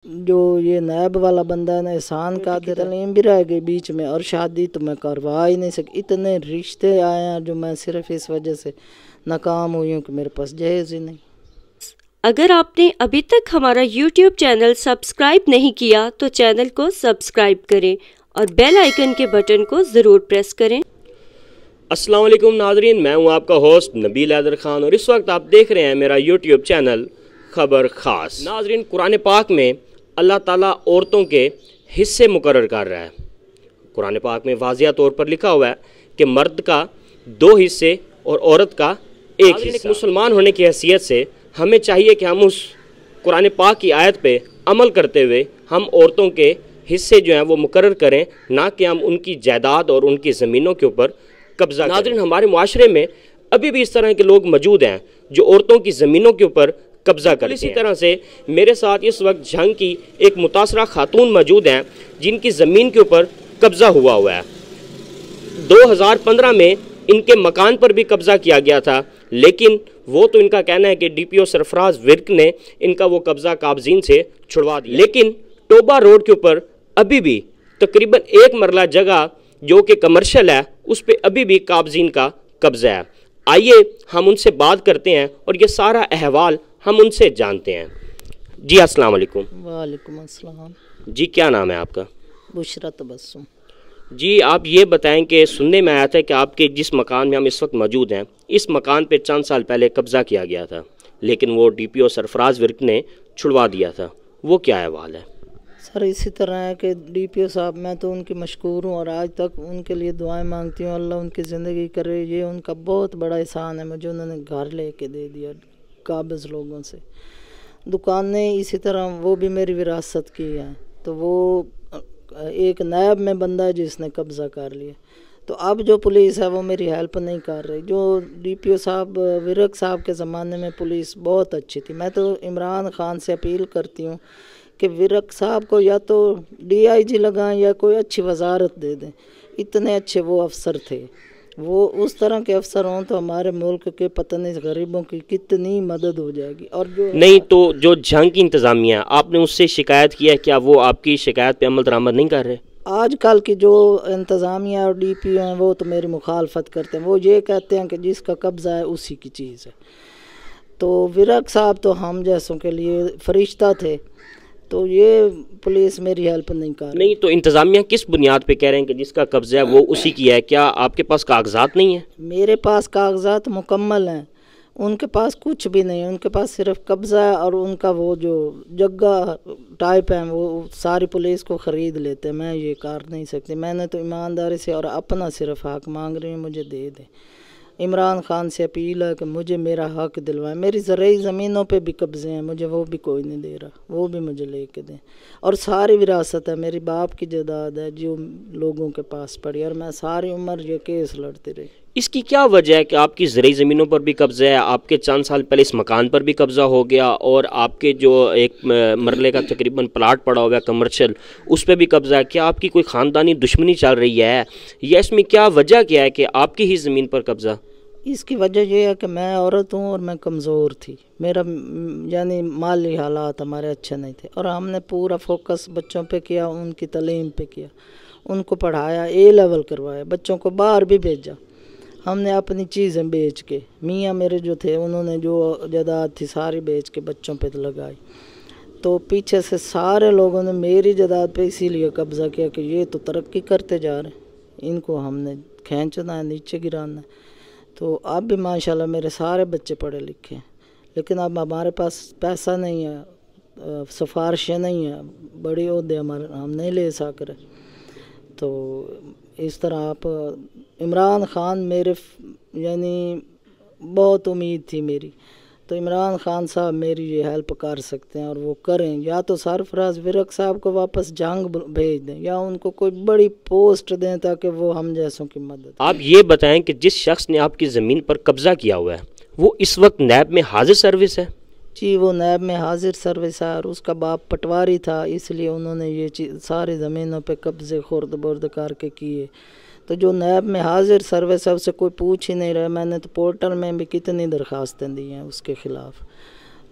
جو یہ نیب والا بندہ ہے نا احسان کا تعلیم بھی رہ گئی بیچ میں، اور شادی تو میں کروا ہی نہیں سکی۔ اتنے رشتے آئے ہیں جو میں صرف اس وجہ سے ناکام ہوئی ہوں کہ میرے پاس جہیز ہی نہیں۔ اگر آپ نے ابھی تک ہمارا یوٹیوب چینل سبسکرائب نہیں کیا تو چینل کو سبسکرائب کریں اور بیل آئیکن کے بٹن کو ضرور پریس کریں۔ السلام علیکم ناظرین، میں ہوں آپ کا ہوسٹ نبیل حیدر خان، اور اس وقت آپ دیکھ رہے ہیں میرا یوٹیوب چینل خبر خاص۔ ناظرین، قرآن پاک میں اللہ تعالیٰ عورتوں کے حصے مقرر کر رہا ہے۔ قرآن پاک میں واضح طور پر لکھا ہوا ہے کہ مرد کا 2 حصے اور عورت کا 1 حصہ۔ مسلمان ہونے کی حیثیت سے ہمیں چاہیے کہ ہم اس قرآن پاک کی آیت پہ عمل کرتے ہوئے ہم عورتوں کے حصے جو ہیں وہ مقرر کریں، نہ کہ ہم ان کی جائیداد اور ان کی زمینوں کے اوپر قبضہ کریں۔ ناظرین، ہمارے معاشرے میں ابھی بھی اس طرح کے لوگ موجود ہیں جو عورتوں کی زمینوں کے اوپر قبضہ کرتے ہیں۔ اسی طرح سے میرے ساتھ اس وقت جھنگ کی ایک متاثرہ خاتون موجود ہیں جن کی زمین کے اوپر قبضہ ہوا ہے۔ 2015 میں ان کے مکان پر بھی قبضہ کیا گیا تھا، لیکن وہ تو ان کا کہنا ہے کہ ڈی پی او سرفراز ورک نے ان کا وہ قبضہ قابضین سے چھڑوا دیا، لیکن ٹوبہ روڈ کے اوپر ابھی بھی تقریباً 1 مرلہ جگہ جو کہ کمرشل ہے اس پہ ابھی بھی قابضین کا قبضہ ہے۔ آئیے ہم ان سے بات کرتے ہیں اور یہ سارا احوال ہم ان سے جانتے ہیں۔ جی السلام علیکم۔ وعلیکم السلام۔ جی کیا نام ہے آپ کا؟ بشرا تبسم۔ جی آپ یہ بتائیں کہ سننے میں آیا تھا کہ آپ کے جس مکان میں ہم اس وقت موجود ہیں اس مکان پہ چند سال پہلے قبضہ کیا گیا تھا، لیکن وہ ڈی پی او سرفراز ورک نے چھڑوا دیا تھا، وہ کیا احوال ہے؟ سر اسی طرح ہے کہ ڈی پی او صاحب، میں تو ان کی مشکور ہوں اور آج تک ان کے لیے دعائیں مانگتی ہوں، اللہ ان کی زندگی کرے۔ یہ ان کا بہت بڑا احسان ہے، مجھے انہوں نے گھر لے کے دے دیا قابض لوگوں سے۔ دکانیں اسی طرح وہ بھی میری وراثت کی ہیں، تو وہ ایک نیب میں بندہ ہے جس نے قبضہ کر لیا۔ تو اب جو پولیس ہے وہ میری ہیلپ نہیں کر رہی۔ جو ڈی پی او صاحب ورک صاحب کے زمانے میں پولیس بہت اچھی تھی۔ میں تو عمران خان سے اپیل کرتی ہوں کہ ورک صاحب کو یا تو ڈی آئی جی لگائیں یا کوئی اچھی وزارت دے دیں، اتنے اچھے وہ افسر تھے۔ وہ اس طرح کے افسر ہوں تو ہمارے ملک کے پتہ نہیں غریبوں کی کتنی مدد ہو جائے گی۔ اور جو نہیں تو جو جھنگ کی انتظامیہ ہے، آپ نے اس سے شکایت کیا ہے، کیا وہ آپ کی شکایت پہ عمل درآمد نہیں کر رہے؟ آج کل کی جو انتظامیہ اور ڈی پی او ہیں وہ تو میری مخالفت کرتے ہیں، وہ یہ کہتے ہیں کہ جس کا قبضہ ہے اسی کی چیز ہے۔ تو ورک صاحب تو ہم جیسوں کے لیے فرشتہ تھے، تو یہ پولیس میری ہیلپ نہیں کر رہی۔ نہیں تو انتظامیہ کس بنیاد پہ کہہ رہے ہیں کہ جس کا قبضہ ہے وہ اسی کی ہے؟ کیا آپ کے پاس کاغذات نہیں ہیں؟ میرے پاس کاغذات مکمل ہیں، ان کے پاس کچھ بھی نہیں، ان کے پاس صرف قبضہ ہے، اور ان کا وہ جو جگہ ٹائپ ہے وہ ساری پولیس کو خرید لیتے۔ میں یہ کر نہیں سکتی، میں نے تو ایمانداری سے اور اپنا صرف حق مانگ رہی ہوں، مجھے دے دیں۔ عمران خان سے اپیل ہے کہ مجھے میرا حق دلوائیں۔ میری زرعی زمینوں پہ بھی قبضے ہیں، مجھے وہ بھی کوئی نہیں دے رہا، وہ بھی مجھے لے کے دیں۔ اور ساری وراثت ہے، میری باپ کی جائیداد ہے جو لوگوں کے پاس پڑی، اور میں ساری عمر یہ کیس لڑتی رہی۔ اس کی کیا وجہ ہے کہ آپ کی زرعی زمینوں پر بھی قبضہ ہے، آپ کے چند سال پہلے اس مکان پر بھی قبضہ ہو گیا، اور آپ کے جو ایک مرلے کا تقریباً پلاٹ پڑا ہوا ہے کمرشل اس پہ بھی قبضہ ہے؟ کیا آپ کی کوئی خاندانی دشمنی چل رہی ہے، یا اس میں کیا وجہ کیا ہے کہ آپ کی ہی زمین پر قبضہ؟ اس کی وجہ یہ ہے کہ میں عورت ہوں اور میں کمزور تھی، میرا یعنی مالی حالات ہمارے اچھے نہیں تھے، اور ہم نے پورا فوکس بچوں پہ کیا، ان کی تعلیم پہ کیا، ان کو پڑھایا، اے لیول کروایا، بچوں کو باہر بھی بھیجا۔ ہم نے اپنی چیزیں بیچ کے، میاں میرے جو تھے انہوں نے جو جائیداد تھی ساری بیچ کے بچوں پہ لگائی۔ تو پیچھے سے سارے لوگوں نے میری جائیداد پہ اسی لیے قبضہ کیا کہ یہ تو ترقی کرتے جا رہے ہیں، ان کو ہم نے کھینچنا ہے، نیچے گرانا ہے۔ تو اب بھی ماشاءاللہ میرے سارے بچے پڑھے لکھے ہیں، لیکن اب ہمارے پاس پیسہ نہیں ہے، سفارشیں نہیں ہیں، بڑی عہدے ہمارے ہم نہیں لے سک رہے۔ تو اس طرح آپ عمران خان میرے یعنی بہت امید تھی میری، تو عمران خان صاحب میری یہ ہیلپ کر سکتے ہیں، اور وہ کریں، یا تو سرفراز ورک صاحب کو واپس جنگ بھیج دیں، یا ان کو کوئی بڑی پوسٹ دیں تاکہ وہ ہم جیسوں کی مدد۔ آپ یہ بتائیں کہ جس شخص نے آپ کی زمین پر قبضہ کیا ہوا ہے وہ اس وقت نیب میں حاضر سروس ہے؟ جی وہ نیب میں حاضر سروس ہے، اور اس کا باپ پٹواری تھا، اس لیے انہوں نے یہ چیز ساری زمینوں پہ قبضے خورد برد کر کے کیے۔ تو جو نیب میں حاضر سروس ہے اس سے کوئی پوچھ ہی نہیں رہا۔ میں نے تو پورٹل میں بھی کتنی درخواستیں دی ہیں اس کے خلاف،